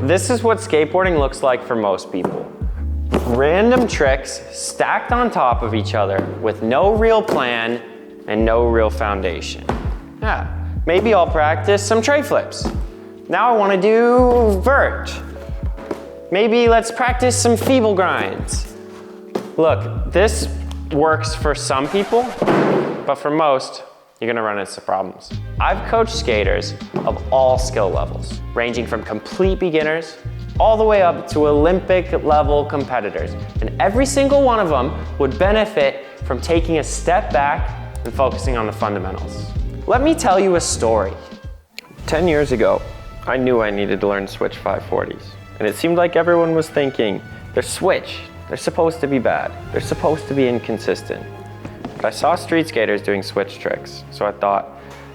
This is what skateboarding looks like for most people. Random tricks stacked on top of each other with no real plan and no real foundation. Yeah, maybe I'll practice some tray flips. Now I want to do vert. Maybe let's practice some feeble grinds. Look, this works for some people, but for most, you're gonna run into problems. I've coached skaters of all skill levels, ranging from complete beginners all the way up to Olympic level competitors. And every single one of them would benefit from taking a step back and focusing on the fundamentals. Let me tell you a story. 10 years ago, I knew I needed to learn switch 540s. And it seemed like everyone was thinking, they're switch, they're supposed to be bad, they're supposed to be inconsistent. But I saw street skaters doing switch tricks, so I thought,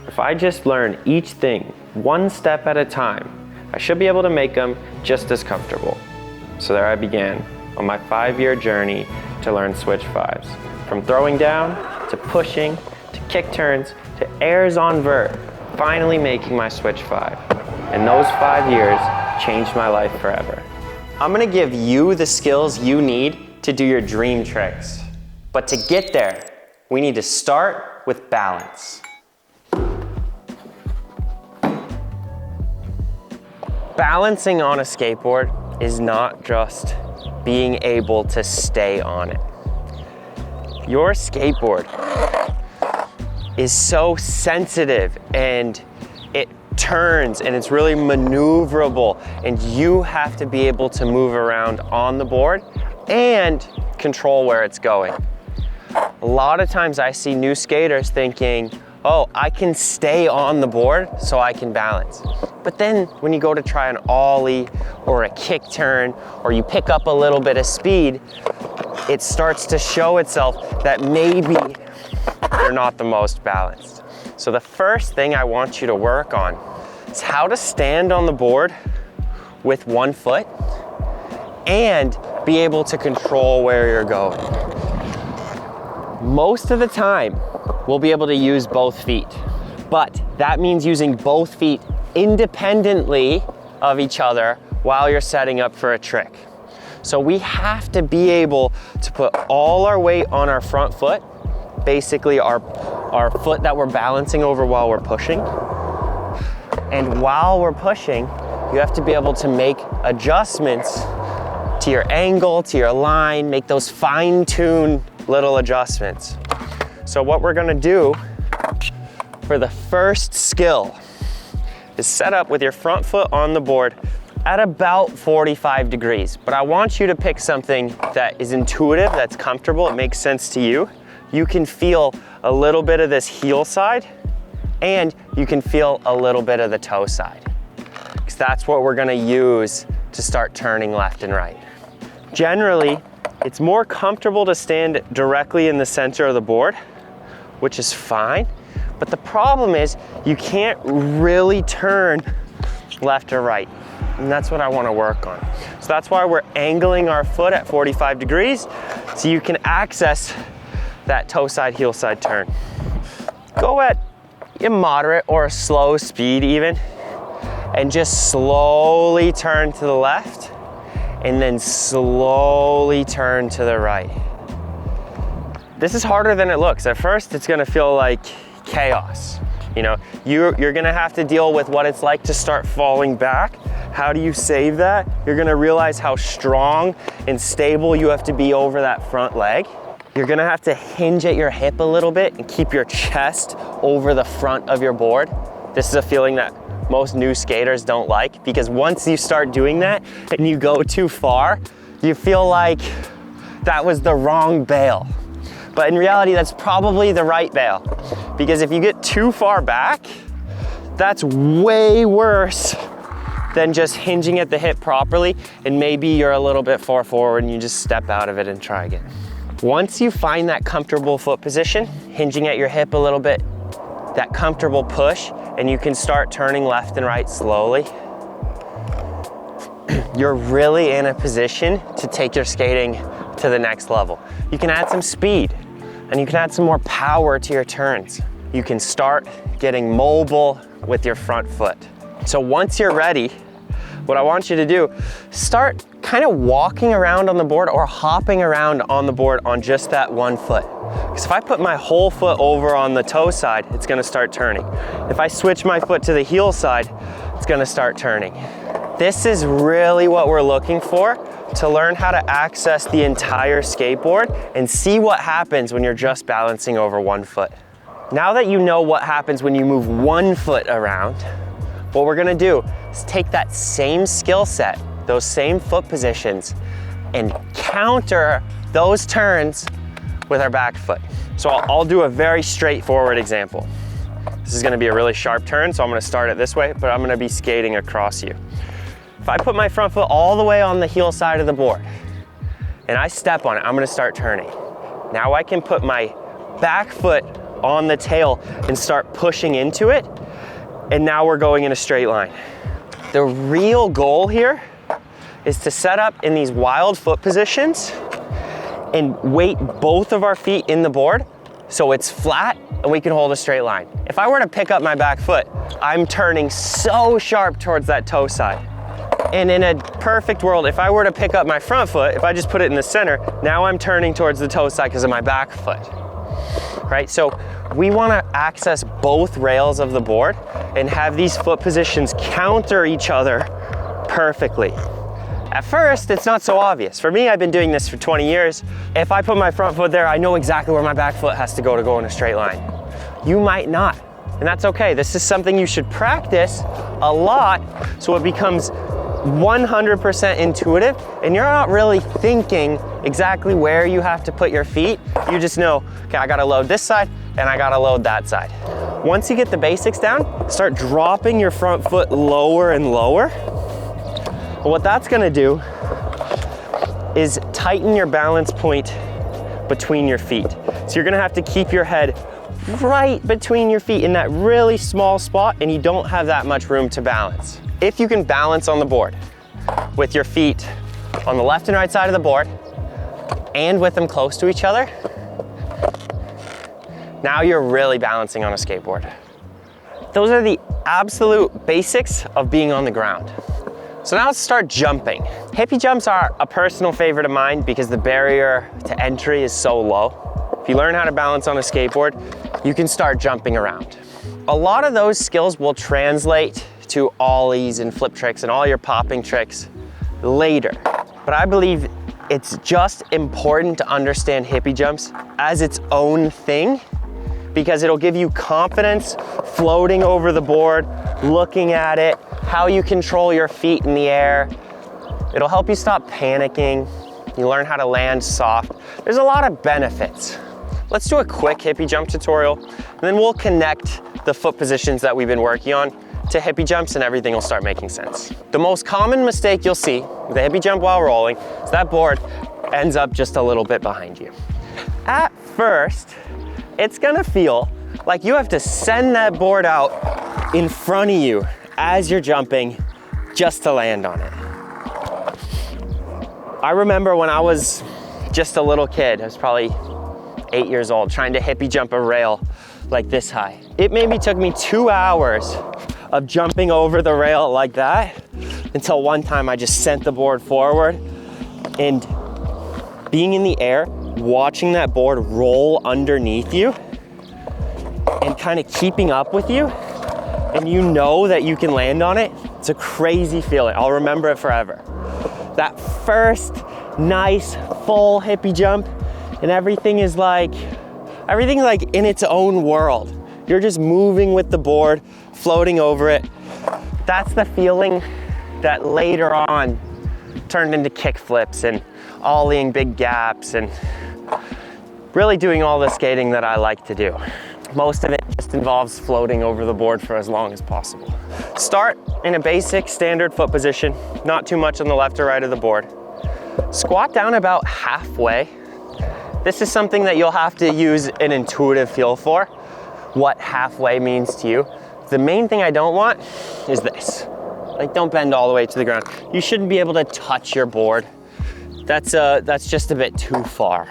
if I just learn each thing one step at a time, I should be able to make them just as comfortable. So there I began on my 5-year journey to learn switch fives. From throwing down, to pushing, to kick turns, to airs on vert, finally making my switch 5. And those 5 years changed my life forever. I'm gonna give you the skills you need to do your dream tricks. But to get there, we need to start with balance. Balancing on a skateboard is not just being able to stay on it. Your skateboard is so sensitive and it turns and it's really maneuverable, and you have to be able to move around on the board and control where it's going. A lot of times I see new skaters thinking, oh, I can stay on the board so I can balance. But then when you go to try an ollie or a kick turn, or you pick up a little bit of speed, it starts to show itself that maybe you're not the most balanced. So the first thing I want you to work on is how to stand on the board with one foot and be able to control where you're going. Most of the time, we'll be able to use both feet, but that means using both feet independently of each other while you're setting up for a trick. So we have to be able to put all our weight on our front foot, basically our foot that we're balancing over while we're pushing. And while we're pushing, you have to be able to make adjustments to your angle, to your line, make those fine-tuned little adjustments. So what we're gonna do for the first skill is set up with your front foot on the board at about 45 degrees. But I want you to pick something that is intuitive, that's comfortable, it makes sense to you. You can feel a little bit of this heel side, and you can feel a little bit of the toe side, because that's what we're gonna use to start turning left and right. Generally, it's more comfortable to stand directly in the center of the board, which is fine, but the problem is you can't really turn left or right, and that's what I want to work on. So that's why we're angling our foot at 45 degrees, so you can access that toe side, heel side turn. Go at a moderate or a slow speed even, and just slowly turn to the left, and then slowly turn to the right. This is harder than it looks. At first, it's gonna feel like chaos. You know, you're gonna have to deal with what it's like to start falling back. How do you save that? You're gonna realize how strong and stable you have to be over that front leg. You're gonna have to hinge at your hip a little bit and keep your chest over the front of your board. This is a feeling that most new skaters don't like, because once you start doing that and you go too far, you feel like that was the wrong bail. But in reality, that's probably the right bail, because if you get too far back, that's way worse than just hinging at the hip properly, and maybe you're a little bit far forward and you just step out of it and try again. Once you find that comfortable foot position, hinging at your hip a little bit, that comfortable push, and you can start turning left and right slowly, you're really in a position to take your skating to the next level. You can add some speed, and you can add some more power to your turns. You can start getting mobile with your front foot. So once you're ready, what I want you to do, start kind of walking around on the board or hopping around on the board on just that one foot. Because if I put my whole foot over on the toe side, it's gonna start turning. If I switch my foot to the heel side, it's gonna start turning. This is really what we're looking for to learn how to access the entire skateboard and see what happens when you're just balancing over one foot. Now that you know what happens when you move one foot around, what we're gonna do is take that same skill set, those same foot positions, and counter those turns with our back foot. So I'll do a very straightforward example. This is gonna be a really sharp turn, so I'm gonna start it this way, but I'm gonna be skating across you. If I put my front foot all the way on the heel side of the board and I step on it, I'm gonna start turning. Now I can put my back foot on the tail and start pushing into it, and now we're going in a straight line. The real goal here is to set up in these wild foot positions and weight both of our feet in the board so it's flat and we can hold a straight line. If I were to pick up my back foot, I'm turning so sharp towards that toe side. And in a perfect world, if I were to pick up my front foot, if I just put it in the center, now I'm turning towards the toe side because of my back foot, right? So we want to access both rails of the board and have these foot positions counter each other perfectly. At first, it's not so obvious. For me, I've been doing this for 20 years. If I put my front foot there, I know exactly where my back foot has to go in a straight line. You might not, and that's okay. This is something you should practice a lot so it becomes 100% intuitive, and you're not really thinking exactly where you have to put your feet. You just know, okay, I gotta load this side and I gotta load that side. Once you get the basics down, start dropping your front foot lower and lower. What that's gonna do is tighten your balance point between your feet. So you're gonna have to keep your head right between your feet in that really small spot, and you don't have that much room to balance. If you can balance on the board with your feet on the left and right side of the board and with them close to each other, now you're really balancing on a skateboard. Those are the absolute basics of being on the ground. So now let's start jumping. Hippy jumps are a personal favorite of mine because the barrier to entry is so low. If you learn how to balance on a skateboard, you can start jumping around. A lot of those skills will translate to ollies and flip tricks and all your popping tricks later. But I believe it's just important to understand hippy jumps as its own thing because it'll give you confidence floating over the board, looking at it, how you control your feet in the air. It'll help you stop panicking. You learn how to land soft. There's a lot of benefits. Let's do a quick hippy jump tutorial, and then we'll connect the foot positions that we've been working on to hippy jumps and everything will start making sense. The most common mistake you'll see with a hippy jump while rolling is that board ends up just a little bit behind you. At first, it's gonna feel like you have to send that board out in front of you as you're jumping just to land on it. I remember when I was just a little kid, I was probably 8 years old, trying to hippy jump a rail like this high. It maybe took me 2 hours of jumping over the rail like that until one time I just sent the board forward, and being in the air, watching that board roll underneath you and kind of keeping up with you, and you know that you can land on it, it's a crazy feeling. I'll remember it forever. That first nice full hippy jump, and everything's like in its own world. You're just moving with the board, floating over it. That's the feeling that later on turned into kickflips and ollieing big gaps and really doing all the skating that I like to do. Most of it just involves floating over the board for as long as possible. Start in a basic standard foot position, not too much on the left or right of the board. Squat down about halfway. This is something that you'll have to use an intuitive feel for, what halfway means to you. The main thing I don't want is this. Like, don't bend all the way to the ground. You shouldn't be able to touch your board. That's just a bit too far.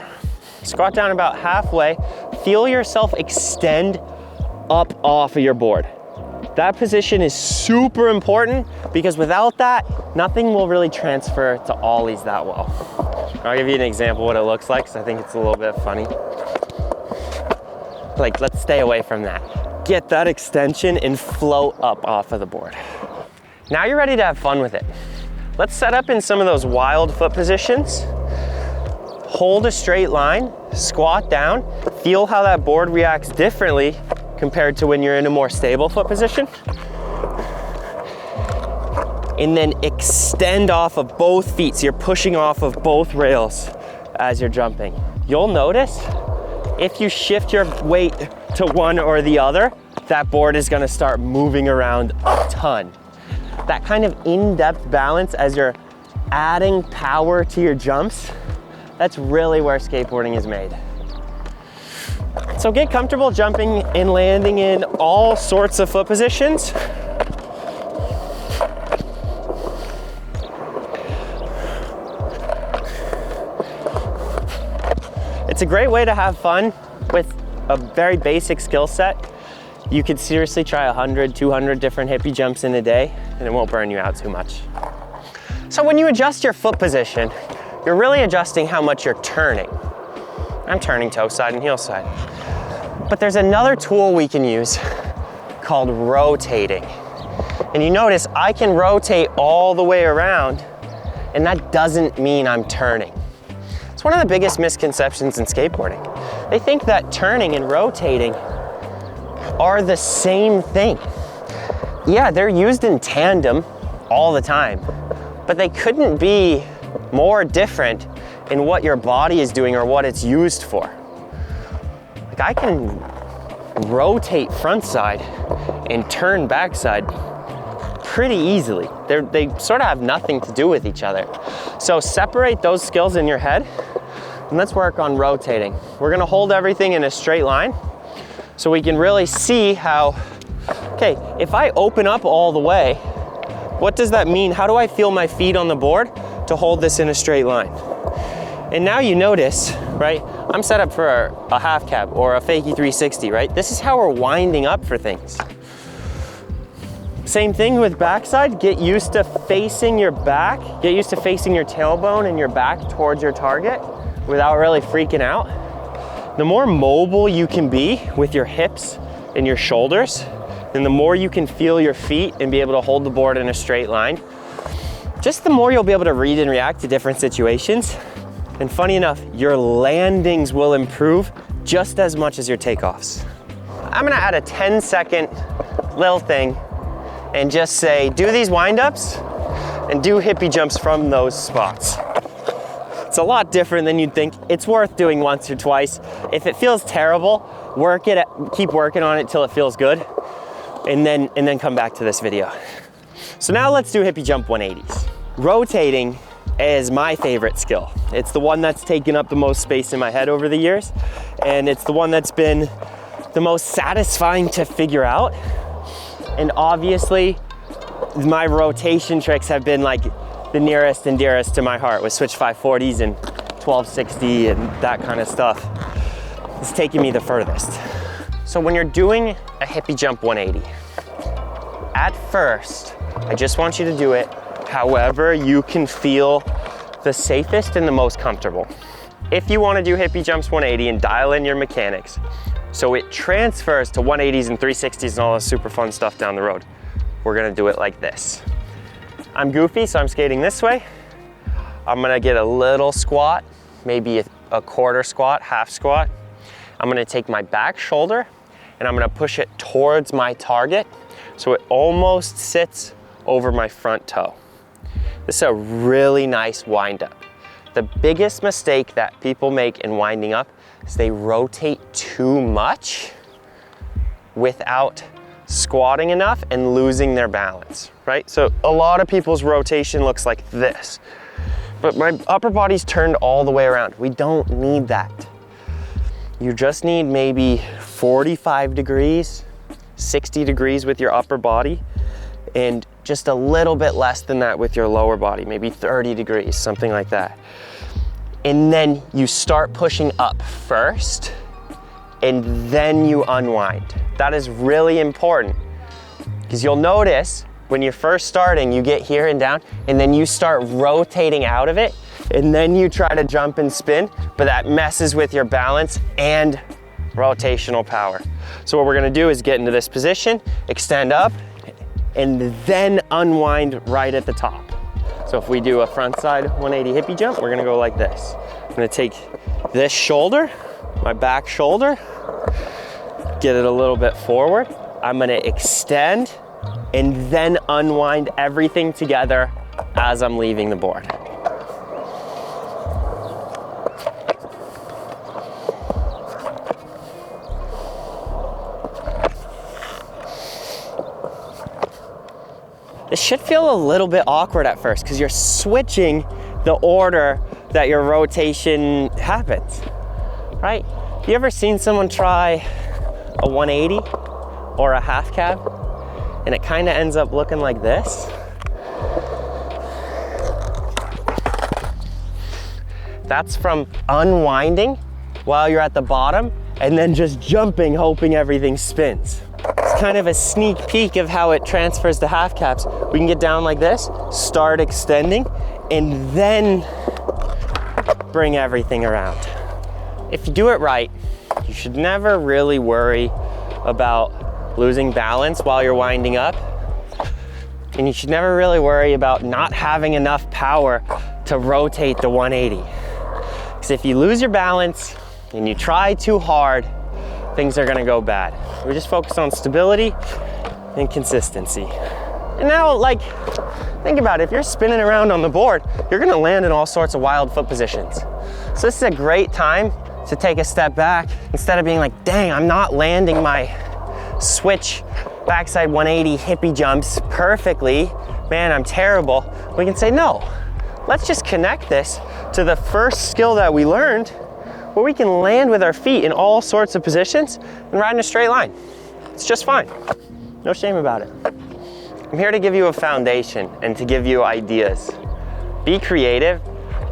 Squat down about halfway. Feel yourself extend up off of your board. That position is super important because without that, nothing will really transfer to ollies that well. I'll give you an example of what it looks like because I think it's a little bit funny. Like, let's stay away from that. Get that extension and float up off of the board. Now you're ready to have fun with it. Let's set up in some of those wild foot positions. Hold a straight line, squat down, feel how that board reacts differently compared to when you're in a more stable foot position. And then extend off of both feet, so you're pushing off of both rails as you're jumping. You'll notice if you shift your weight to one or the other, that board is gonna start moving around a ton. That kind of in-depth balance as you're adding power to your jumps, that's really where skateboarding is made. So get comfortable jumping and landing in all sorts of foot positions. It's a great way to have fun with a very basic skill set. You could seriously try 100, 200 different hippie jumps in a day and it won't burn you out too much. So when you adjust your foot position, you're really adjusting how much you're turning. I'm turning toe side and heel side. But there's another tool we can use called rotating. And you notice I can rotate all the way around and that doesn't mean I'm turning. It's one of the biggest misconceptions in skateboarding. They think that turning and rotating are the same thing. Yeah, they're used in tandem all the time, but they couldn't be more different in what your body is doing or what it's used for. Like I can rotate front side and turn back side pretty easily. They sort of have nothing to do with each other. So separate those skills in your head and let's work on rotating. We're gonna hold everything in a straight line so we can really see how, okay, if I open up all the way, what does that mean? How do I feel my feet on the board to hold this in a straight line? And now you notice, right? I'm set up for a half cab or a fakie 360, right? This is how we're winding up for things. Same thing with backside. Get used to facing your back. Get used to facing your tailbone and your back towards your target without really freaking out. The more mobile you can be with your hips and your shoulders, then the more you can feel your feet and be able to hold the board in a straight line, just the more you'll be able to read and react to different situations. And funny enough, your landings will improve just as much as your takeoffs. I'm gonna add a 10-second little thing and just say, do these wind-ups and do hippie jumps from those spots. It's a lot different than you'd think. It's worth doing once or twice. If it feels terrible, keep working on it till it feels good, and then come back to this video. So now let's do hippie jump 180s. Rotating is my favorite skill. It's the one that's taken up the most space in my head over the years, and it's the one that's been the most satisfying to figure out. And obviously, my rotation tricks have been like the nearest and dearest to my heart with switch 540s and 1260 and that kind of stuff. It's taking me the furthest. So when you're doing a hippie jump 180, at first, I just want you to do it however you can feel the safest and the most comfortable. If you want to do hippie jumps 180 and dial in your mechanics, so it transfers to 180s and 360s and all this super fun stuff down the road, we're gonna do it like this. I'm goofy, so I'm skating this way. I'm gonna get a little squat, maybe a quarter squat, half squat. I'm gonna take my back shoulder and I'm gonna push it towards my target so it almost sits over my front toe. This is a really nice wind up. The biggest mistake that people make in winding up is they rotate too much without squatting enough and losing their balance, right? So a lot of people's rotation looks like this, but my upper body's turned all the way around. We don't need that. You just need maybe 45 degrees, 60 degrees with your upper body, and just a little bit less than that with your lower body, maybe 30 degrees, something like that. And then you start pushing up first, and then you unwind. That is really important. Because you'll notice when you're first starting, you get here and down, and then you start rotating out of it, and then you try to jump and spin, but that messes with your balance and rotational power. So what we're gonna do is get into this position, extend up, and then unwind right at the top. So if we do a front side 180 hippie jump, we're gonna go like this. I'm gonna take this shoulder, my back shoulder, get it a little bit forward. I'm gonna extend and then unwind everything together as I'm leaving the board. This should feel a little bit awkward at first because you're switching the order that your rotation happens, right? You ever seen someone try a 180 or a half cab and it kind of ends up looking like this? That's from unwinding while you're at the bottom and then just jumping, hoping everything spins. It's kind of a sneak peek of how it transfers to half cabs. We can get down like this, start extending, and then bring everything around. If you do it right, you should never really worry about losing balance while you're winding up. And you should never really worry about not having enough power to rotate the 180. Because if you lose your balance and you try too hard, things are gonna go bad. We just focus on stability and consistency. And now, like, think about it. If you're spinning around on the board, you're gonna land in all sorts of wild foot positions. So this is a great time to take a step back. Instead of being like, dang, I'm not landing my switch backside 180 hippie jumps perfectly. Man, I'm terrible. We can say, no, let's just connect this to the first skill that we learned, where we can land with our feet in all sorts of positions and ride in a straight line. It's just fine. No shame about it. I'm here to give you a foundation and to give you ideas. Be creative.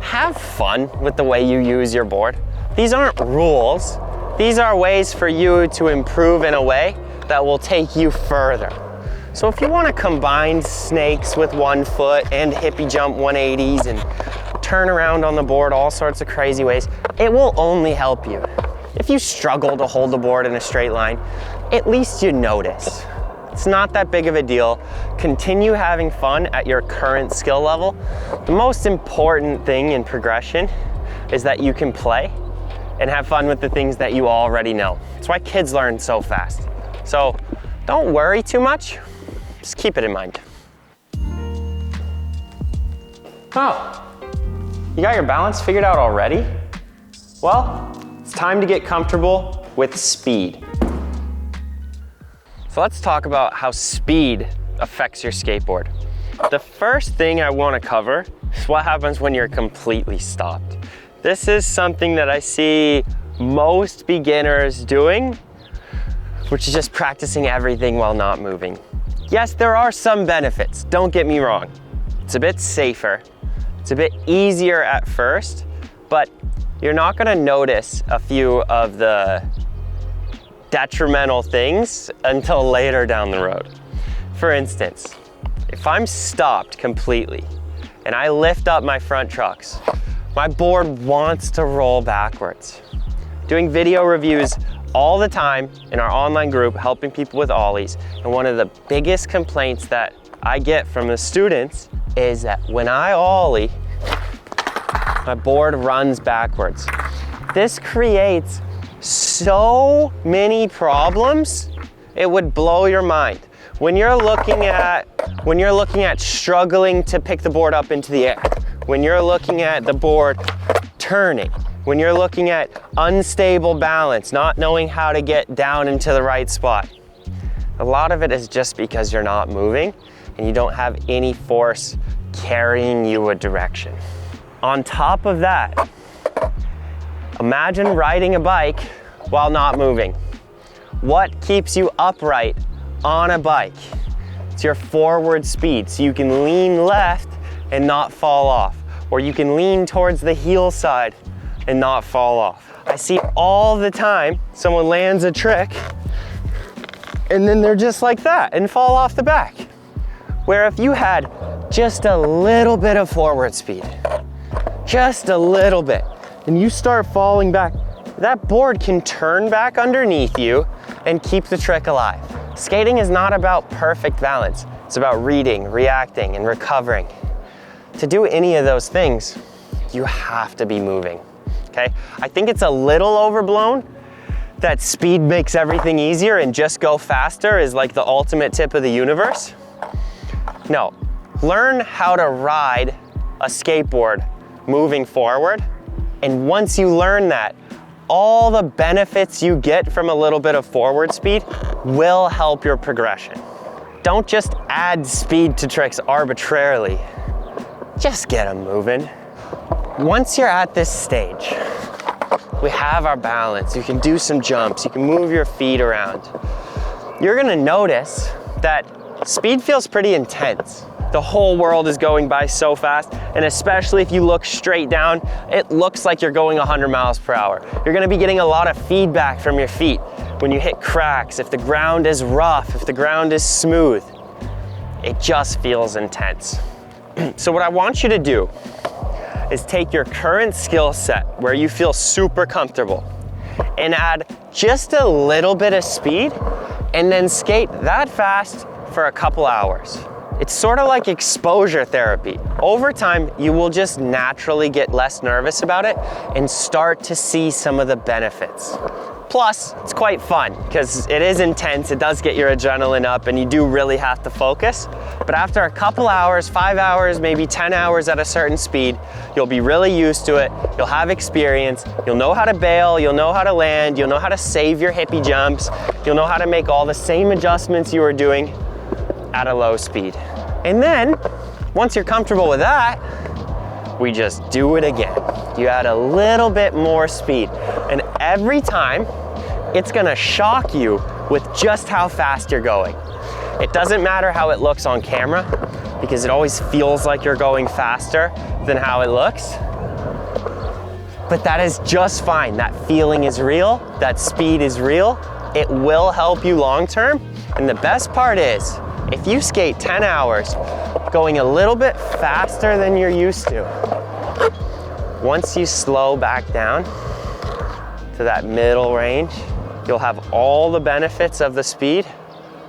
Have fun with the way you use your board. These aren't rules. These are ways for you to improve in a way that will take you further. So if you want to combine snakes with 1 foot and hippie jump 180s and turn around on the board all sorts of crazy ways, it will only help you. If you struggle to hold the board in a straight line, at least you notice. It's not that big of a deal. Continue having fun at your current skill level. The most important thing in progression is that you can play and have fun with the things that you already know. That's why kids learn so fast. So don't worry too much, just keep it in mind. Oh, you got your balance figured out already? Well, it's time to get comfortable with speed. So let's talk about how speed affects your skateboard. The first thing I want to cover is what happens when you're completely stopped. This is something that I see most beginners doing, which is just practicing everything while not moving. Yes, there are some benefits, don't get me wrong. It's a bit safer, it's a bit easier at first, but you're not gonna notice a few of the detrimental things until later down the road. For instance, if I'm stopped completely and I lift up my front trucks, my board wants to roll backwards. Doing video reviews all the time in our online group, helping people with ollies, and one of the biggest complaints that I get from the students is that when I ollie, my board runs backwards. This creates so many problems, it would blow your mind. When you're looking at struggling to pick the board up into the air, when you're looking at the board turning, when you're looking at unstable balance, not knowing how to get down into the right spot, a lot of it is just because you're not moving and you don't have any force carrying you a direction. On top of that, imagine riding a bike while not moving. What keeps you upright on a bike? It's your forward speed, so you can lean left and not fall off, or you can lean towards the heel side and not fall off. I see all the time someone lands a trick and then they're just like that and fall off the back. Where if you had just a little bit of forward speed, just a little bit, and you start falling back, that board can turn back underneath you and keep the trick alive. Skating is not about perfect balance. It's about reading, reacting, and recovering. To do any of those things, you have to be moving, okay? I think it's a little overblown that speed makes everything easier and just go faster is like the ultimate tip of the universe. No, learn how to ride a skateboard moving forward, and once you learn that, all the benefits you get from a little bit of forward speed will help your progression. Don't just add speed to tricks arbitrarily. Just get them moving. Once you're at this stage, we have our balance, you can do some jumps, you can move your feet around. You're gonna notice that speed feels pretty intense. The whole world is going by so fast, and especially if you look straight down, it looks like you're going 100 miles per hour. You're gonna be getting a lot of feedback from your feet when you hit cracks, if the ground is rough, if the ground is smooth. It just feels intense. So what I want you to do is take your current skill set where you feel super comfortable and add just a little bit of speed and then skate that fast for a couple hours. It's sort of like exposure therapy. Over time, you will just naturally get less nervous about it and start to see some of the benefits. Plus, it's quite fun because it is intense, it does get your adrenaline up, and you do really have to focus. But after a couple hours, 5 hours, maybe 10 hours at a certain speed, you'll be really used to it, you'll have experience, you'll know how to bail, you'll know how to land, you'll know how to save your hippie jumps, you'll know how to make all the same adjustments you were doing at a low speed. And then, once you're comfortable with that, we just do it again. You add a little bit more speed, and every time, it's gonna shock you with just how fast you're going. It doesn't matter how it looks on camera, because it always feels like you're going faster than how it looks. But that is just fine. That feeling is real, that speed is real. It will help you long term, and the best part is, if you skate 10 hours, going a little bit faster than you're used to, once you slow back down to that middle range, you'll have all the benefits of the speed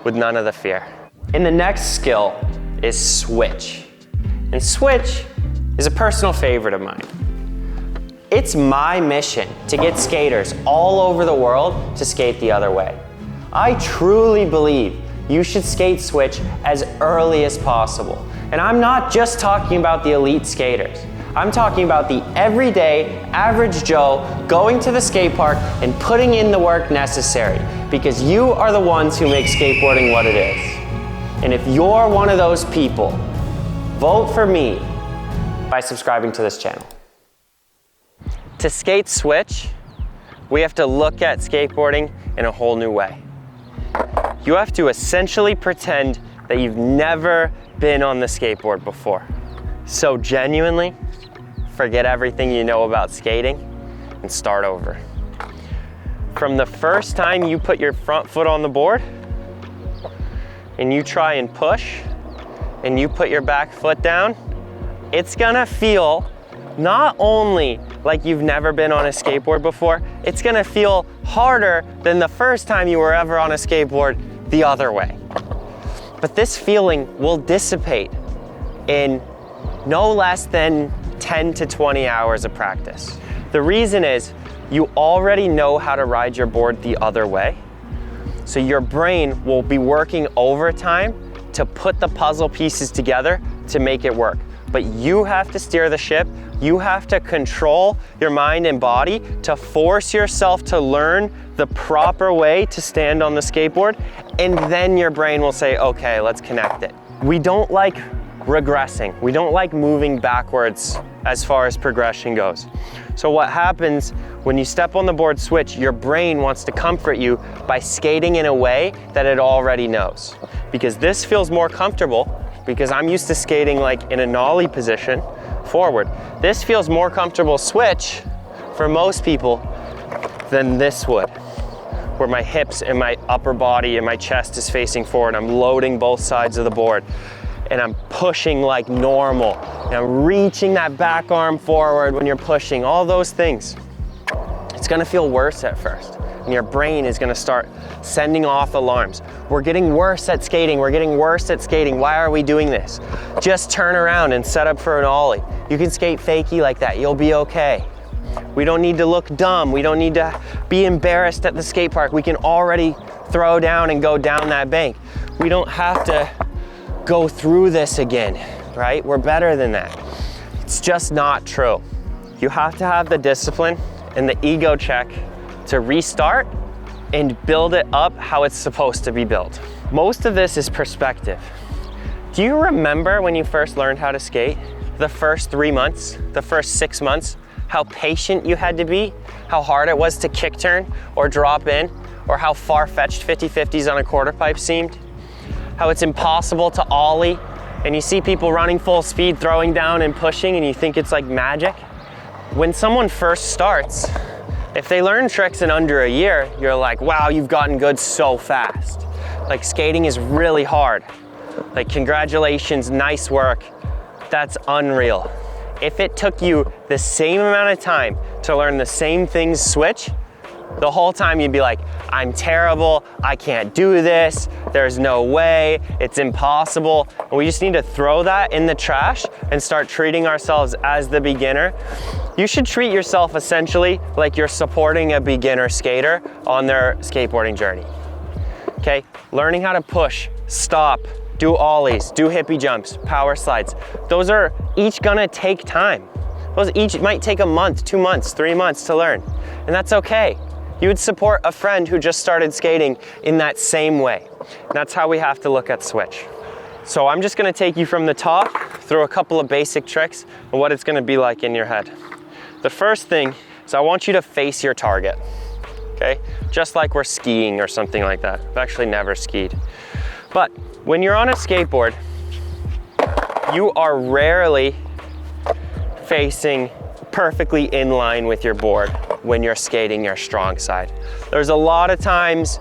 with none of the fear. And the next skill is switch. And switch is a personal favorite of mine. It's my mission to get skaters all over the world to skate the other way. I truly believe you should skate switch as early as possible. And I'm not just talking about the elite skaters. I'm talking about the everyday, average Joe going to the skate park and putting in the work necessary, because you are the ones who make skateboarding what it is. And if you're one of those people, vote for me by subscribing to this channel. To skate switch, we have to look at skateboarding in a whole new way. You have to essentially pretend that you've never been on the skateboard before. So genuinely, forget everything you know about skating and start over. From the first time you put your front foot on the board and you try and push and you put your back foot down, it's gonna feel not only like you've never been on a skateboard before, it's gonna feel harder than the first time you were ever on a skateboard the other way. But this feeling will dissipate in no less than 10 to 20 hours of practice. The reason is you already know how to ride your board the other way, so your brain will be working overtime to put the puzzle pieces together to make it work. But you have to steer the ship, you have to control your mind and body to force yourself to learn the proper way to stand on the skateboard, and then your brain will say, okay, let's connect it. We don't like regressing. We don't like moving backwards as far as progression goes. So what happens when you step on the board switch, your brain wants to comfort you by skating in a way that it already knows. Because this feels more comfortable, because I'm used to skating like in a nollie position forward. This feels more comfortable switch for most people than this would. where my hips and my upper body and my chest is facing forward. I'm loading both sides of the board and I'm pushing like normal. And I'm reaching that back arm forward when you're pushing, all those things. It's gonna feel worse at first. And your brain is gonna start sending off alarms. We're getting worse at skating, we're getting worse at skating. Why are we doing this? Just turn around and set up for an ollie. You can skate fakie like that, you'll be okay. We don't need to look dumb. We don't need to be embarrassed at the skate park. We can already throw down and go down that bank. We don't have to go through this again, right? We're better than that. It's just not true. You have to have the discipline and the ego check to restart and build it up how it's supposed to be built. Most of this is perspective. Do you remember when you first learned how to skate? The first 3 months, the first 6 months? How patient you had to be, how hard it was to kick turn or drop in, or how far-fetched 50-50s on a quarter pipe seemed, how it's impossible to ollie, and you see people running full speed, throwing down and pushing, and you think it's like magic. When someone first starts, if they learn tricks in under a year, you're like, wow, you've gotten good so fast. Like, skating is really hard. Like, congratulations, nice work. That's unreal. If it took you the same amount of time to learn the same things switch, the whole time you'd be like, I'm terrible, I can't do this, there's no way, it's impossible. And we just need to throw that in the trash and start treating ourselves as the beginner. You should treat yourself essentially like you're supporting a beginner skater on their skateboarding journey. Okay, learning how to push, stop, do ollies, do hippie jumps, power slides. Those are each gonna take time. Those each might take a month, 2 months, 3 months to learn. And that's okay. You would support a friend who just started skating in that same way. And that's how we have to look at switch. So I'm just gonna take you from the top through a couple of basic tricks and what it's gonna be like in your head. The first thing is I want you to face your target, okay? Just like we're skiing or something like that. I've actually never skied. But when you're on a skateboard, you are rarely facing perfectly in line with your board when you're skating your strong side. There's a lot of times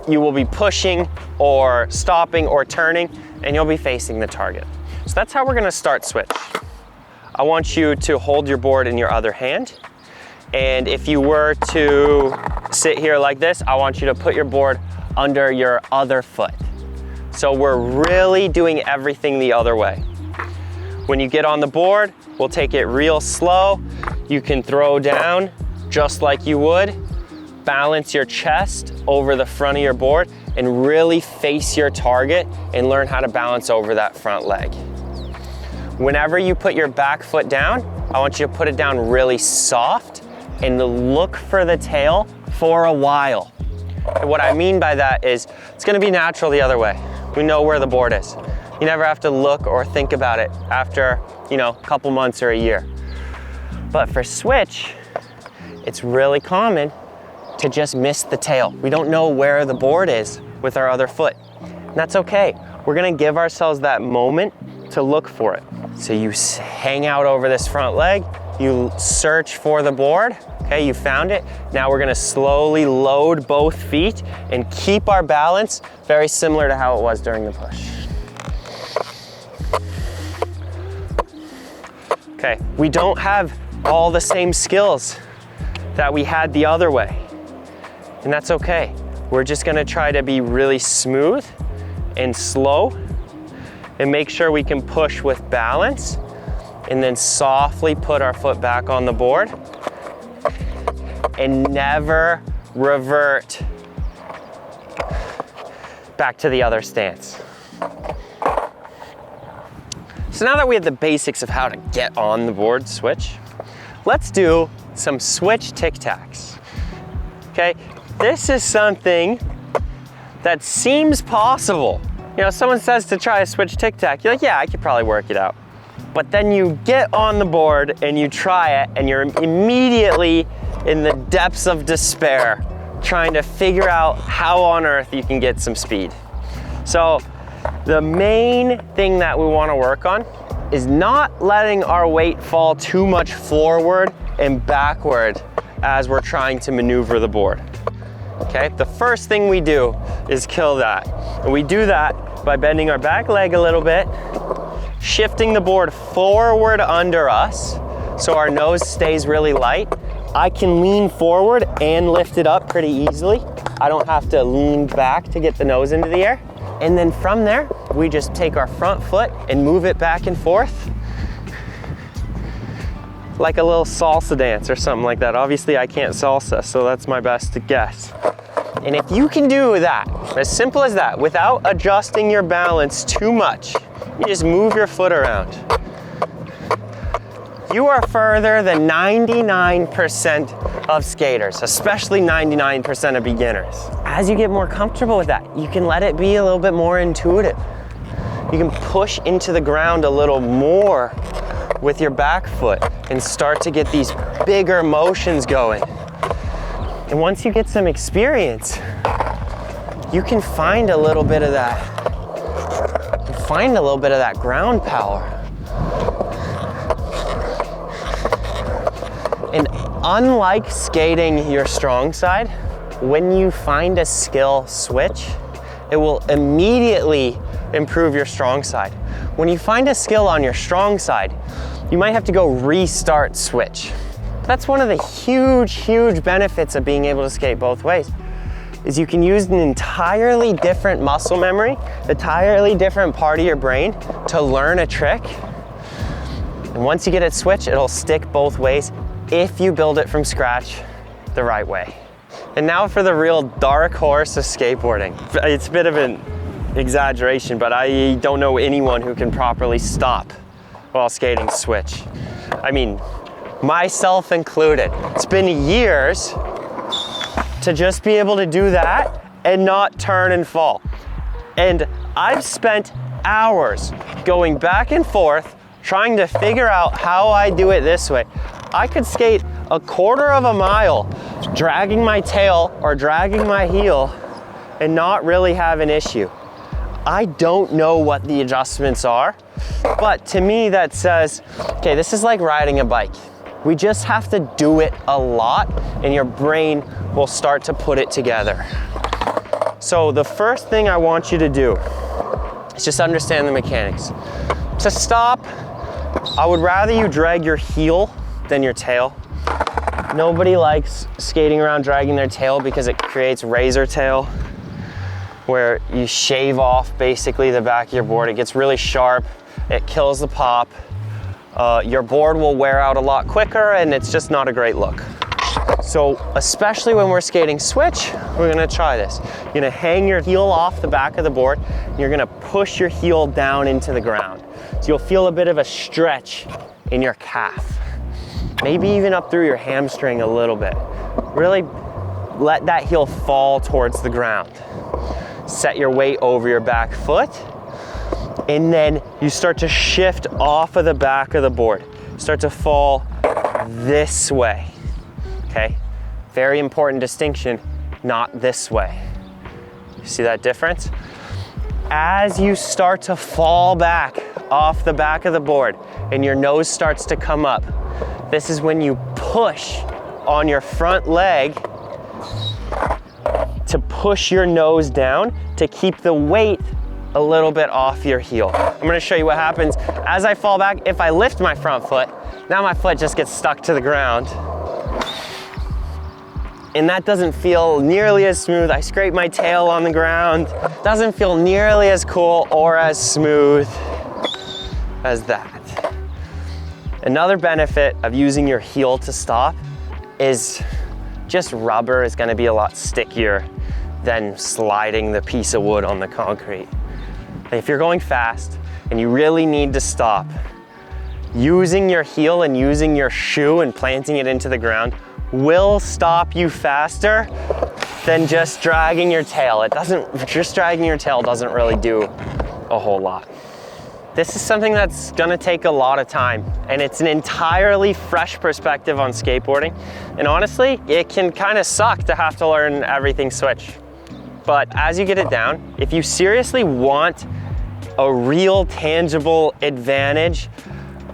you will be pushing or stopping or turning and you'll be facing the target. So that's how we're gonna start switch. I want you to hold your board in your other hand. And if you were to sit here like this, I want you to put your board under your other foot. So we're really doing everything the other way. When you get on the board, we'll take it real slow. You can throw down just like you would. Balance your chest over the front of your board and really face your target and learn how to balance over that front leg. Whenever you put your back foot down, I want you to put it down really soft and look for the tail for a while. And what I mean by that is it's gonna be natural the other way. We know where the board is. You never have to look or think about it after, a couple months or a year. But for switch, it's really common to just miss the tail. We don't know where the board is with our other foot. And that's okay. We're gonna give ourselves that moment to look for it. So you hang out over this front leg, you search for the board, okay, you found it. Now we're gonna slowly load both feet and keep our balance very similar to how it was during the push. Okay, we don't have all the same skills that we had the other way, and that's okay. We're just gonna try to be really smooth and slow and make sure we can push with balance and then softly put our foot back on the board and never revert back to the other stance. So now that we have the basics of how to get on the board switch, let's do some switch Tic Tacs. Okay, this is something that seems possible. Someone says to try a switch Tic Tac, you're like, yeah, I could probably work it out. But then you get on the board and you try it and you're immediately in the depths of despair trying to figure out how on earth you can get some speed. So the main thing that we want to work on is not letting our weight fall too much forward and backward as we're trying to maneuver the board. Okay, the first thing we do is kill that. And we do that by bending our back leg a little bit, shifting the board forward under us so our nose stays really light. I can lean forward and lift it up pretty easily. I don't have to lean back to get the nose into the air. And then from there, we just take our front foot and move it back and forth like a little salsa dance or something like that. Obviously I can't salsa, so that's my best guess. And if you can do that, as simple as that, without adjusting your balance too much, you just move your foot around, you are further than 99% of skaters, especially 99% of beginners. As you get more comfortable with that, you can let it be a little bit more intuitive. You can push into the ground a little more with your back foot and start to get these bigger motions going. And once you get some experience, you can find a little bit of that, ground power. And unlike skating your strong side, when you find a skill switch, it will immediately improve your strong side. When you find a skill on your strong side, you might have to go restart switch. That's one of the huge benefits of being able to skate both ways, is you can use an entirely different muscle memory, entirely different part of your brain to learn a trick. And once you get it switched, it'll stick both ways if you build it from scratch the right way. And now for the real dark horse of skateboarding. It's a bit of an exaggeration, but I don't know anyone who can properly stop while skating switch. I mean, myself included. It's been years to just be able to do that and not turn and fall. And I've spent hours going back and forth trying to figure out how I do it this way. I could skate a quarter of a mile dragging my tail or dragging my heel and not really have an issue. I don't know what the adjustments are, but to me that says, okay, this is like riding a bike. We just have to do it a lot and your brain will start to put it together. So the first thing I want you to do is just understand the mechanics. To stop, I would rather you drag your heel than your tail. Nobody likes skating around dragging their tail because it creates razor tail, where you shave off basically the back of your board. It gets really sharp, it kills the pop. Your board will wear out a lot quicker and it's just not a great look. So especially when we're skating switch, we're gonna try this. You're gonna hang your heel off the back of the board and you're gonna push your heel down into the ground. So you'll feel a bit of a stretch in your calf. Maybe even up through your hamstring a little bit. Really let that heel fall towards the ground. Set your weight over your back foot, and then you start to shift off of the back of the board. Start to fall this way, okay? Very important distinction, not this way. You see that difference? As you start to fall back off the back of the board and your nose starts to come up, this is when you push on your front leg to push your nose down to keep the weight a little bit off your heel. I'm gonna show you what happens as I fall back. If I lift my front foot, now my foot just gets stuck to the ground. And that doesn't feel nearly as smooth. I scrape my tail on the ground. Doesn't feel nearly as cool or as smooth as that. Another benefit of using your heel to stop is just rubber is gonna be a lot stickier than sliding the piece of wood on the concrete. If you're going fast and you really need to stop, using your heel and using your shoe and planting it into the ground will stop you faster than just dragging your tail. Just dragging your tail doesn't really do a whole lot. This is something that's gonna take a lot of time, and it's an entirely fresh perspective on skateboarding. And honestly, it can kind of suck to have to learn everything switch. But as you get it down, if you seriously want a real tangible advantage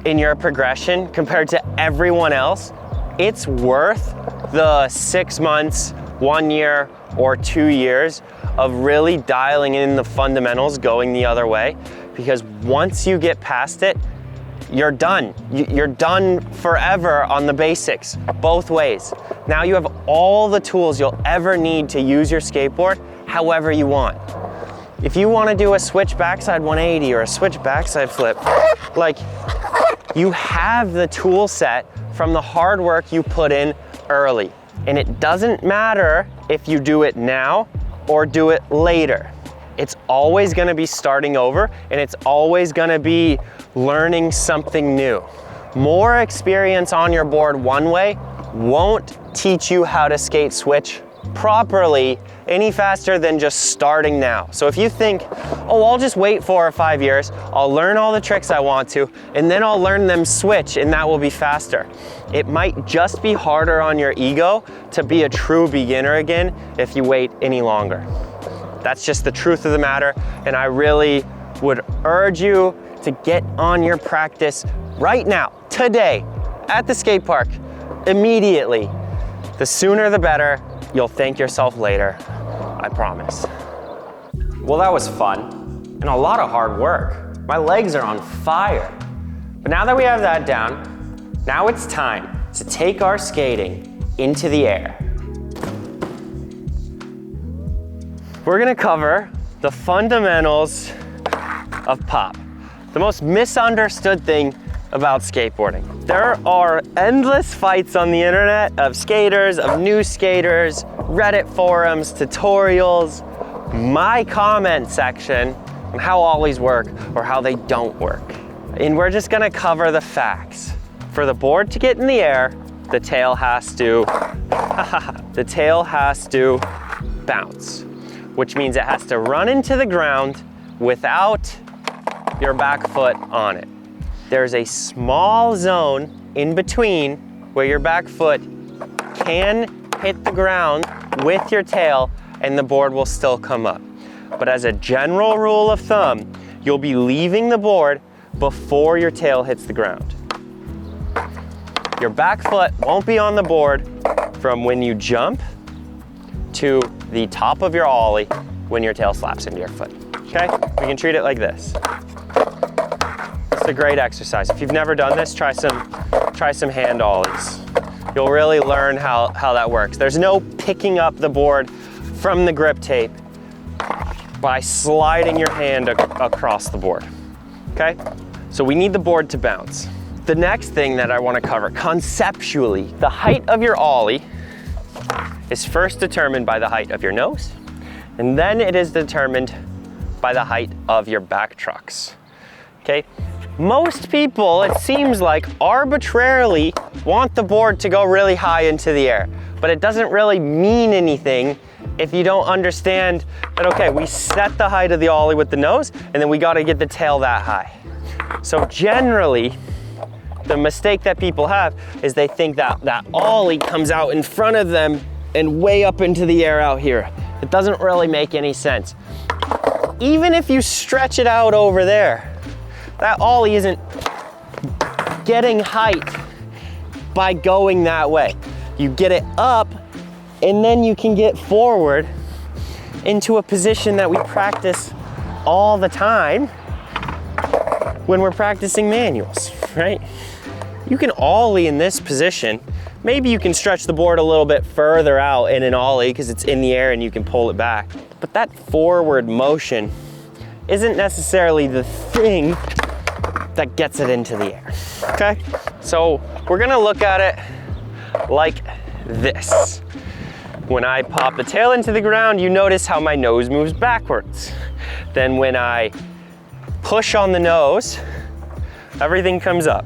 in your progression compared to everyone else, it's worth the 6 months, 1 year, or 2 years of really dialing in the fundamentals going the other way, because once you get past it, you're done. You're done forever on the basics, both ways. Now you have all the tools you'll ever need to use your skateboard however you want. If you want to do a switch backside 180 or a switch backside flip, like, you have the tool set from the hard work you put in early. And it doesn't matter if you do it now or do it later. It's always gonna be starting over, and it's always gonna be learning something new. More experience on your board one way won't teach you how to skate switch properly any faster than just starting now. So if you think, oh, I'll just wait 4 or 5 years, I'll learn all the tricks I want to, and then I'll learn them switch, and that will be faster. It might just be harder on your ego to be a true beginner again if you wait any longer. That's just the truth of the matter, and I really would urge you to get on your practice right now, today, at the skate park, immediately. The sooner the better. You'll thank yourself later, I promise. Well, that was fun, and a lot of hard work. My legs are on fire. But now that we have that down, now it's time to take our skating into the air. We're gonna cover the fundamentals of pop, the most misunderstood thing about skateboarding. There are endless fights on the internet of skaters, of new skaters, Reddit forums, tutorials, my comment section on how ollies work or how they don't work. And we're just gonna cover the facts. For the board to get in the air, the tail has to, the tail has to bounce, which means it has to run into the ground without your back foot on it. There's a small zone in between where your back foot can hit the ground with your tail and the board will still come up. But as a general rule of thumb, you'll be leaving the board before your tail hits the ground. Your back foot won't be on the board from when you jump to the top of your ollie when your tail slaps into your foot, okay? We can treat it like this. It's a great exercise. If you've never done this, try some hand ollies. You'll really learn how that works. There's no picking up the board from the grip tape by sliding your hand across the board, okay? So we need the board to bounce. The next thing that I want to cover conceptually, the height of your ollie is first determined by the height of your nose, and then it is determined by the height of your back trucks, okay? Most people, it seems like, arbitrarily want the board to go really high into the air, but it doesn't really mean anything if you don't understand that, okay, we set the height of the ollie with the nose, and then we gotta get the tail that high. So generally, the mistake that people have is they think that ollie comes out in front of them and way up into the air out here. It doesn't really make any sense. Even if you stretch it out over there, that ollie isn't getting height by going that way. You get it up, and then you can get forward into a position that we practice all the time when we're practicing manuals, right? You can ollie in this position. Maybe you can stretch the board a little bit further out in an ollie because it's in the air and you can pull it back. But that forward motion isn't necessarily the thing that gets it into the air, okay? So we're gonna look at it like this. When I pop the tail into the ground, you notice how my nose moves backwards. Then when I push on the nose, everything comes up,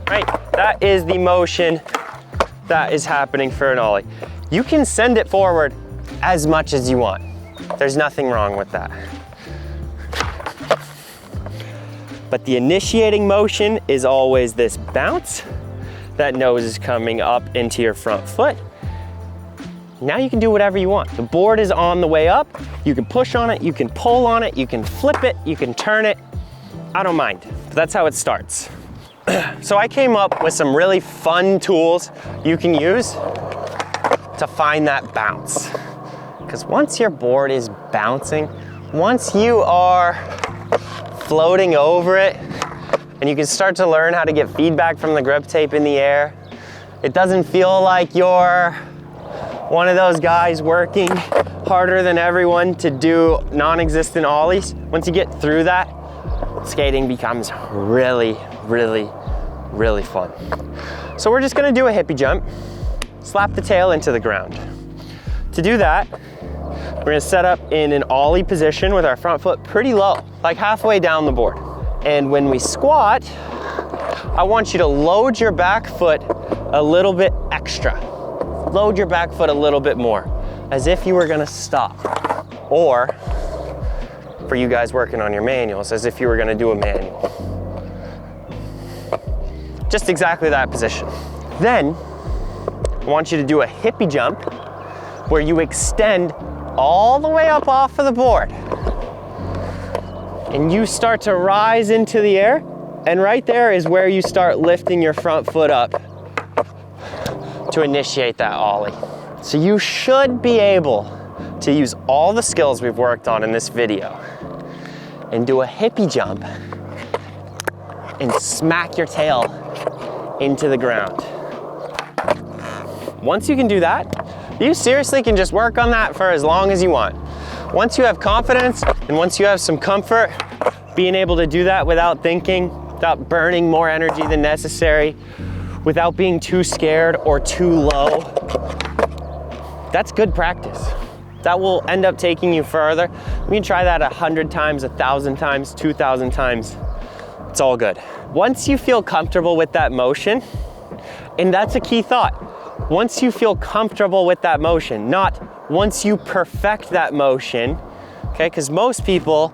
right? That is the motion that is happening for an ollie. You can send it forward as much as you want. There's nothing wrong with that. But the initiating motion is always this bounce. That nose is coming up into your front foot. Now you can do whatever you want. The board is on the way up. You can push on it, you can pull on it, you can flip it, you can turn it. I don't mind, but that's how it starts. So I came up with some really fun tools you can use to find that bounce. Because once your board is bouncing, once you are floating over it, and you can start to learn how to get feedback from the grip tape in the air, it doesn't feel like you're one of those guys working harder than everyone to do non-existent ollies. Once you get through that, skating becomes really, really, really fun. So we're just gonna do a hippie jump, slap the tail into the ground. To do that, we're gonna set up in an ollie position with our front foot pretty low, like halfway down the board. And when we squat, I want you to load your back foot a little bit extra. Load your back foot a little bit more, as if you were gonna stop. Or, for you guys working on your manuals, as if you were gonna do a manual. Just exactly that position. Then, I want you to do a hippie jump where you extend all the way up off of the board. And you start to rise into the air, and right there is where you start lifting your front foot up to initiate that ollie. So you should be able to use all the skills we've worked on in this video and do a hippie jump and smack your tail into the ground. Once you can do that, you seriously can just work on that for as long as you want. Once you have confidence and once you have some comfort, being able to do that without thinking, without burning more energy than necessary, without being too scared or too low, that's good practice. That will end up taking you further. You can try that 100 times, 1,000 times, 2,000 times. It's all good. Once you feel comfortable with that motion, and that's a key thought, once you feel comfortable with that motion, not once you perfect that motion, okay? Because most people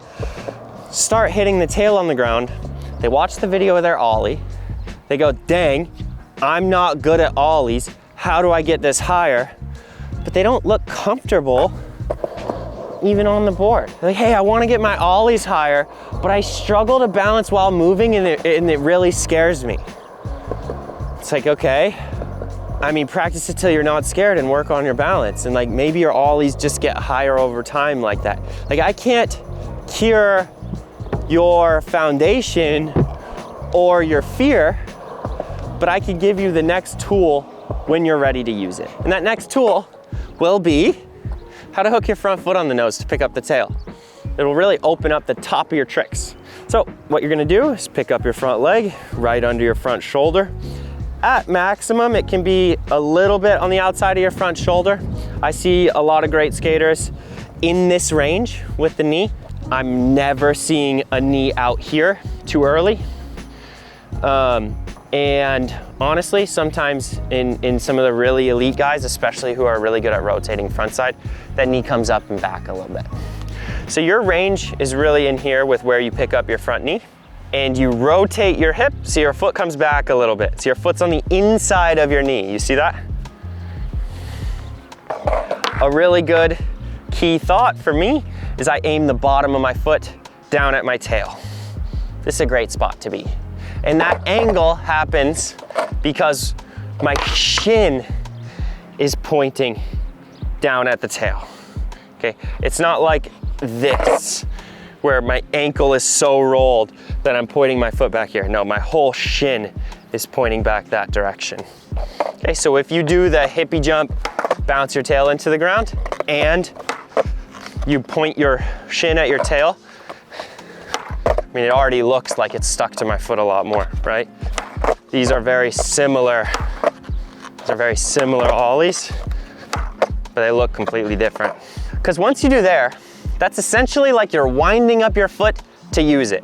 start hitting the tail on the ground, they watch the video of their ollie, they go, dang, I'm not good at ollies, how do I get this higher? But they don't look comfortable even on the board. They're like, hey, I wanna get my ollies higher, but I struggle to balance while moving and it really scares me. It's like, okay, I mean, practice it till you're not scared and work on your balance. And like maybe your ollies just get higher over time like that. Like I can't cure your foundation or your fear, but I can give you the next tool when you're ready to use it. And that next tool will be how to hook your front foot on the nose to pick up the tail. It'll really open up the top of your tricks. So what you're gonna do is pick up your front leg right under your front shoulder. At maximum, it can be a little bit on the outside of your front shoulder. I see a lot of great skaters in this range with the knee. I'm never seeing a knee out here too early. And honestly, sometimes in some of the really elite guys, especially who are really good at rotating front side, that knee comes up and back a little bit. So your range is really in here with where you pick up your front knee and you rotate your hip so your foot comes back a little bit. So your foot's on the inside of your knee. You see that? A really good key thought for me is I aim the bottom of my foot down at my tail. This is a great spot to be. And that angle happens because my shin is pointing down at the tail, okay? It's not like this, where my ankle is so rolled that I'm pointing my foot back here. No, my whole shin is pointing back that direction. Okay, so if you do the hippie jump, bounce your tail into the ground, and you point your shin at your tail, I mean, it already looks like it's stuck to my foot a lot more, right? These are very similar. These are very similar ollies, but they look completely different. Because once you do there, that's essentially like you're winding up your foot to use it.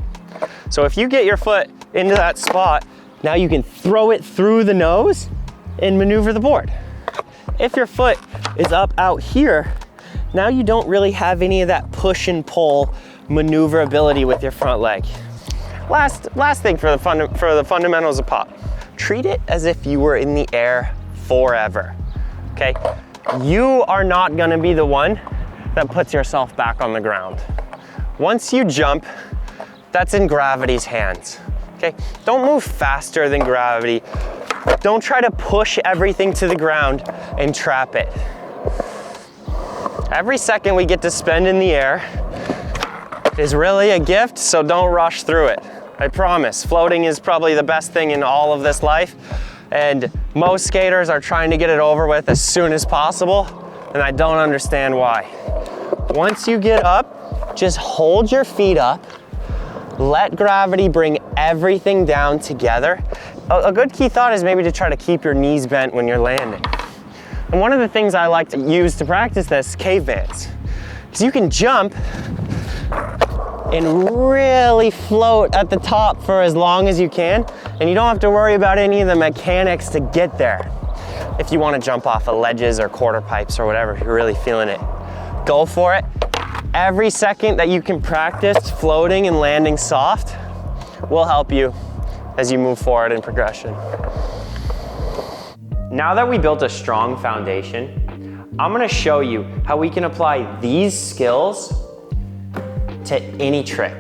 So if you get your foot into that spot, now you can throw it through the nose and maneuver the board. If your foot is up out here, now you don't really have any of that push and pull maneuverability with your front leg. Last thing for the fundamentals of pop. Treat it as if you were in the air forever, okay? You are not gonna be the one that puts yourself back on the ground. Once you jump, that's in gravity's hands, okay? Don't move faster than gravity. Don't try to push everything to the ground and trap it. Every second we get to spend in the air is really a gift, so don't rush through it. I promise, floating is probably the best thing in all of this life, and most skaters are trying to get it over with as soon as possible, and I don't understand why. Once you get up, just hold your feet up, let gravity bring everything down together. A good key thought is maybe to try to keep your knees bent when you're landing. And one of the things I like to use to practice this, caveman's. Because you can jump and really float at the top for as long as you can, and you don't have to worry about any of the mechanics to get there. If you want to jump off of ledges or quarter pipes or whatever, if you're really feeling it, go for it. Every second that you can practice floating and landing soft will help you as you move forward in progression. Now that we built a strong foundation, I'm gonna show you how we can apply these skills to any trick.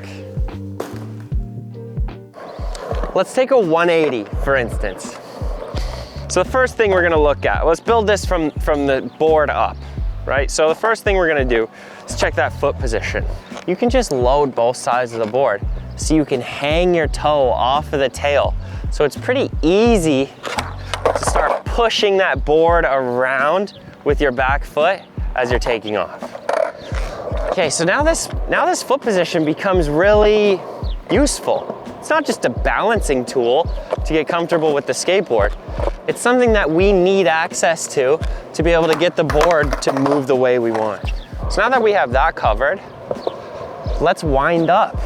Let's take a 180, for instance. So the first thing we're gonna look at, let's build this from the board up, right? So the first thing we're gonna do is check that foot position. You can just load both sides of the board so you can hang your toe off of the tail. So it's pretty easy to start pushing that board around with your back foot as you're taking off. Okay, so now this foot position becomes really useful. It's not just a balancing tool to get comfortable with the skateboard. It's something that we need access to be able to get the board to move the way we want. So now that we have that covered, let's wind up.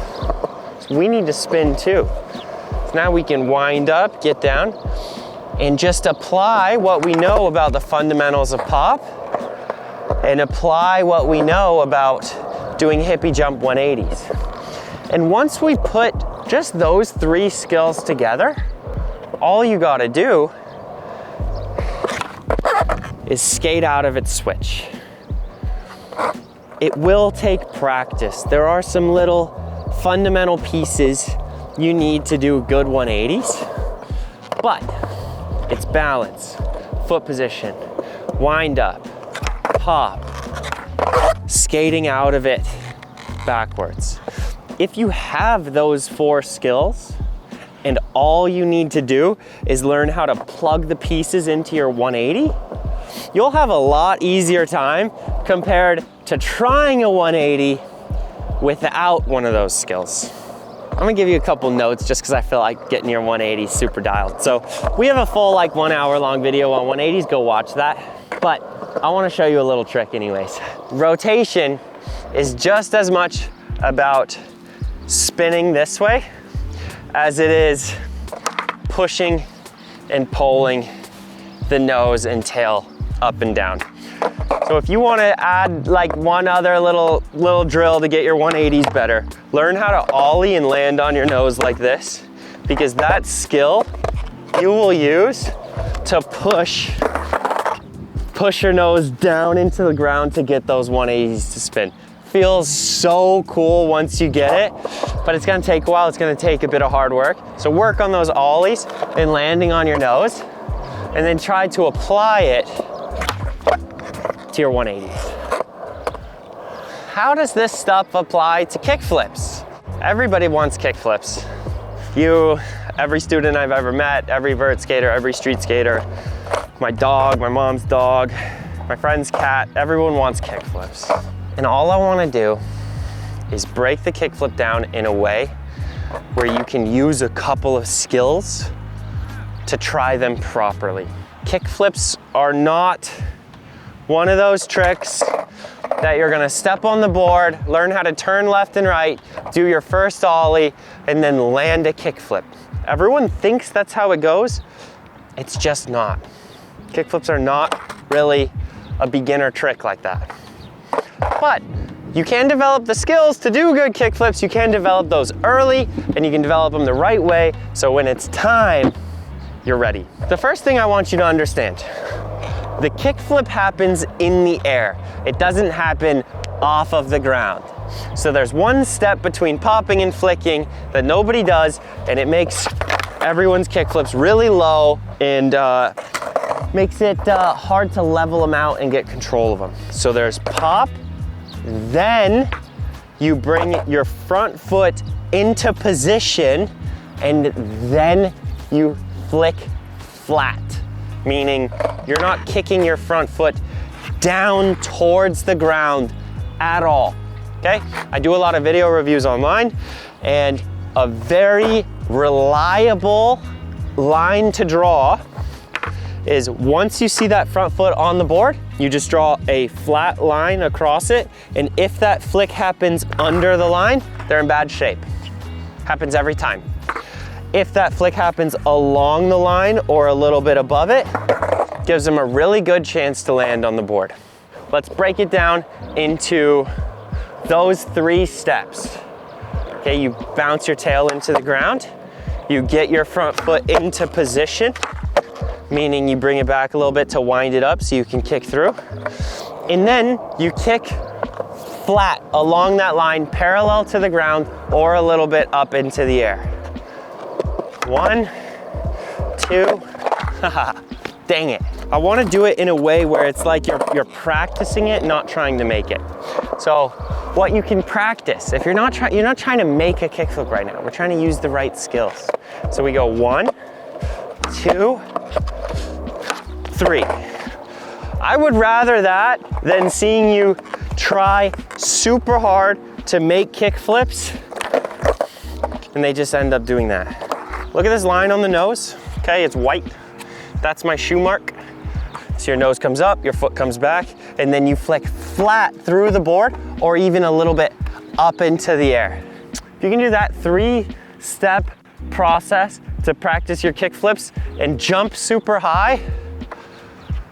So we need to spin too. So now we can wind up, get down, and just apply what we know about the fundamentals of pop and apply what we know about doing hippie jump 180s. And once we put just those three skills together, all you gotta do is skate out of its switch. It will take practice. There are some little fundamental pieces you need to do good 180s, but it's balance, foot position, wind up, pop, skating out of it backwards. If you have those 4 skills and all you need to do is learn how to plug the pieces into your 180, you'll have a lot easier time compared to trying a 180 without one of those skills. I'm gonna give you a couple notes just because I feel like getting your 180 super dialed. So we have a full 1 hour long video on 180s, go watch that. But I wanna show you a little trick anyways. Rotation is just as much about spinning this way as it is pushing and pulling the nose and tail up and down. So if you want to add one other little drill to get your 180s better, learn how to ollie and land on your nose like this, because that skill you will use to push your nose down into the ground to get those 180s to spin. Feels so cool once you get it, but it's gonna take a while. It's gonna take a bit of hard work. So work on those ollies and landing on your nose, and then try to apply it to your 180s. How does this stuff apply to kickflips? Everybody wants kickflips. Every student I've ever met, every vert skater, every street skater, my dog, my mom's dog, my friend's cat, everyone wants kickflips. And all I want to do is break the kickflip down in a way where you can use a couple of skills to try them properly. Kickflips are not one of those tricks that you're gonna step on the board, learn how to turn left and right, do your first ollie, and then land a kickflip. Everyone thinks that's how it goes. It's just not. Kickflips are not really a beginner trick like that. But you can develop the skills to do good kickflips. You can develop those early, and you can develop them the right way, so when it's time, you're ready. The first thing I want you to understand, the kickflip happens in the air. It doesn't happen off of the ground. So there's one step between popping and flicking that nobody does, and it makes everyone's kickflips really low and makes it hard to level them out and get control of them. So there's pop, then you bring your front foot into position, and then you flick flat, meaning you're not kicking your front foot down towards the ground at all, okay? I do a lot of video reviews online, and a very reliable line to draw is once you see that front foot on the board, you just draw a flat line across it, and if that flick happens under the line, they're in bad shape. Happens every time. If that flick happens along the line or a little bit above it, gives them a really good chance to land on the board. Let's break it down into those 3 steps. Okay, you bounce your tail into the ground, you get your front foot into position, meaning you bring it back a little bit to wind it up so you can kick through. And then you kick flat along that line, parallel to the ground or a little bit up into the air. 1, 2, dang it. I want to do it in a way where it's like you're practicing it, not trying to make it. So what you can practice, if you're not trying to make a kickflip right now, we're trying to use the right skills. So we go 1, 2, 3. I would rather that than seeing you try super hard to make kickflips and they just end up doing that. Look at this line on the nose, okay, it's white. That's my shoe mark. So your nose comes up, your foot comes back, and then you flick flat through the board or even a little bit up into the air. If you can do that 3-step process to practice your kickflips and jump super high,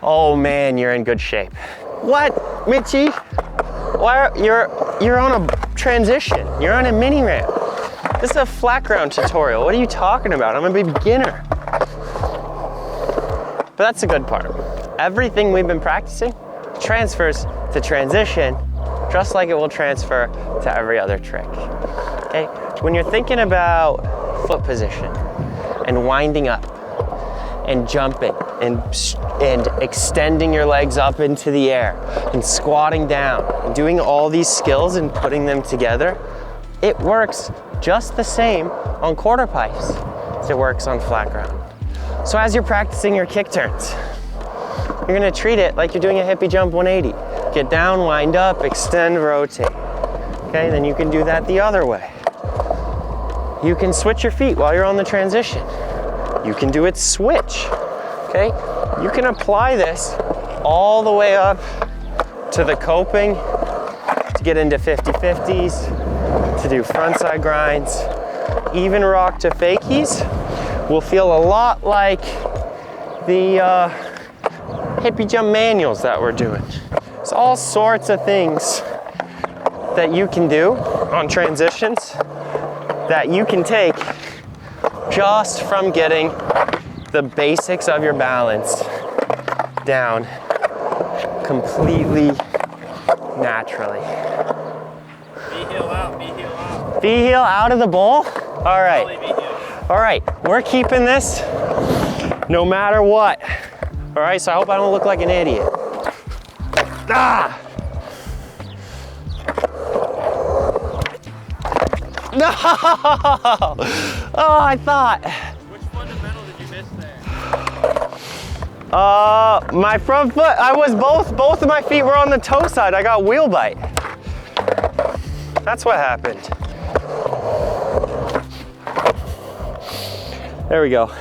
oh man, you're in good shape. What, Mitchie? You're on a transition. You're on a mini ramp. This is a flat ground tutorial. What are you talking about? I'm a beginner. But that's the good part. Everything we've been practicing transfers to transition, just like it will transfer to every other trick. Okay? When you're thinking about foot position and winding up and jumping and extending your legs up into the air and squatting down and doing all these skills and putting them together, it works just the same on quarter pipes as it works on flat ground. So as you're practicing your kick turns, you're gonna treat it like you're doing a hippie jump 180. Get down, wind up, extend, rotate. Okay, then you can do that the other way. You can switch your feet while you're on the transition. You can do it switch, okay? You can apply this all the way up to the coping, to get into 50-50s, to do frontside grinds, even rock to fakies will feel a lot like the hippie jump manuals that we're doing. There's all sorts of things that you can do on transitions that you can take just from getting the basics of your balance down completely naturally. V-heel out, V-heel out. V-heel out of the bowl? All right. All right, we're keeping this no matter what. All right, so I hope I don't look like an idiot. Ah! No! Oh, I thought. Which fundamental did you miss there? My front foot, both of my feet were on the toe side. I got wheel bite. That's what happened. There we go.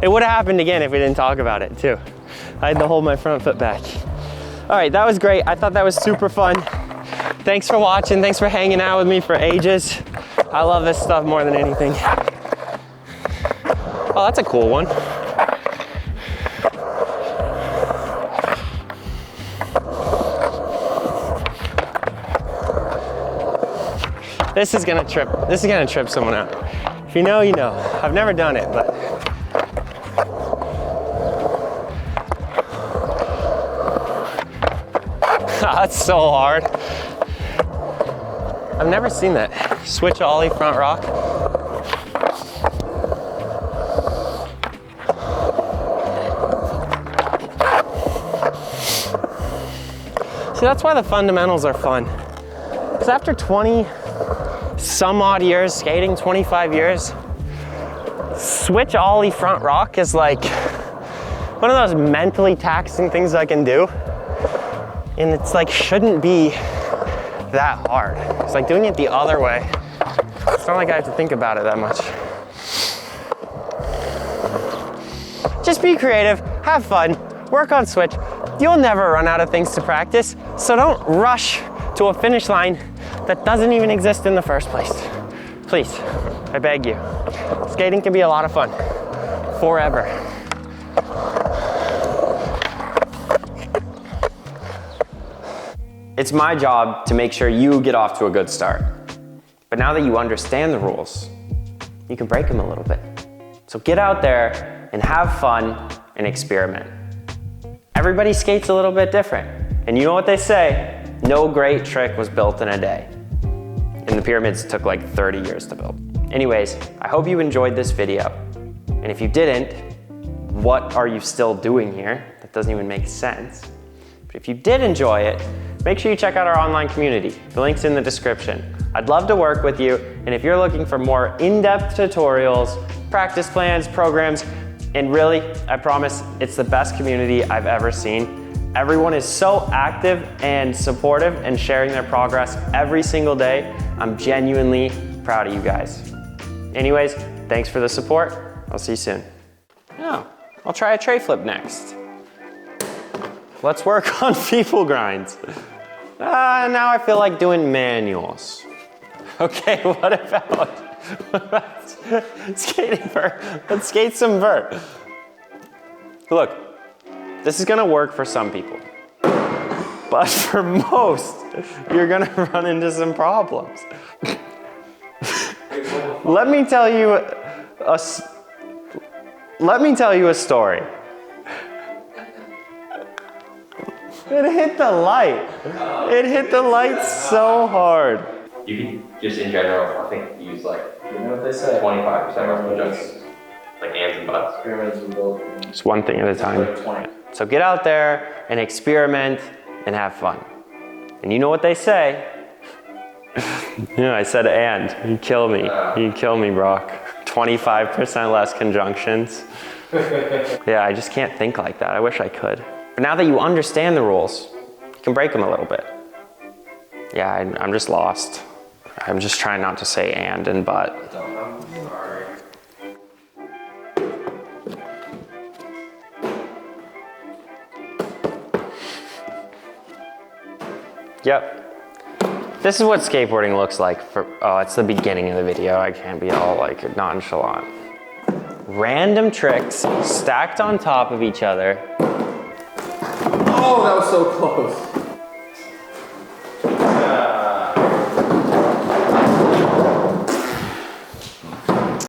It would have happened again if we didn't talk about it too. I had to hold my front foot back. All right, that was great. I thought that was super fun. Thanks for watching. Thanks for hanging out with me for ages. I love this stuff more than anything. Oh, that's a cool one. This is gonna trip someone out. If you know, you know. I've never done it, but. That's so hard. I've never seen that. Switch ollie front rock. See, that's why the fundamentals are fun. Because after 20 some odd years skating, 25 years, switch ollie front rock is like one of those mentally taxing things I can do. And it's like, shouldn't be that hard. It's like doing it the other way. It's not like I have to think about it that much. Just be creative, have fun, work on switch. You'll never run out of things to practice, so don't rush to a finish line that doesn't even exist in the first place. Please, I beg you. Skating can be a lot of fun, forever. It's my job to make sure you get off to a good start. But now that you understand the rules, you can break them a little bit. So get out there and have fun and experiment. Everybody skates a little bit different. And you know what they say, no great trick was built in a day. And the pyramids took like 30 years to build. Anyways, I hope you enjoyed this video. And if you didn't, what are you still doing here? That doesn't even make sense. But if you did enjoy it, make sure you check out our online community. The link's in the description. I'd love to work with you, and if you're looking for more in-depth tutorials, practice plans, programs, and really, I promise, it's the best community I've ever seen. Everyone is so active and supportive and sharing their progress every single day. I'm genuinely proud of you guys. Anyways, thanks for the support. I'll see you soon. Oh, I'll try a tray flip next. Let's work on people grinds. Now I feel like doing manuals. Okay, what about skating vert? Let's skate some vert. Look, this is gonna work for some people. But for most, you're gonna run into some problems. Let me tell you a story. It hit the light. It hit the light so hard. You can just in general, I think, use like, you know what they say, 25% of just like ands and buts. Pyramids were built. Just one thing at a time. So get out there and experiment and have fun. And you know what they say? Yeah, I said and. You kill me. You kill me, Brock. 25% less conjunctions. Yeah, I just can't think like that. I wish I could. But now that you understand the rules, you can break them a little bit. Yeah, I'm just lost. I'm just trying not to say and but. Yep. This is what skateboarding looks like oh, it's the beginning of the video. I can't be all like nonchalant. Random tricks stacked on top of each other. Oh, that was so close.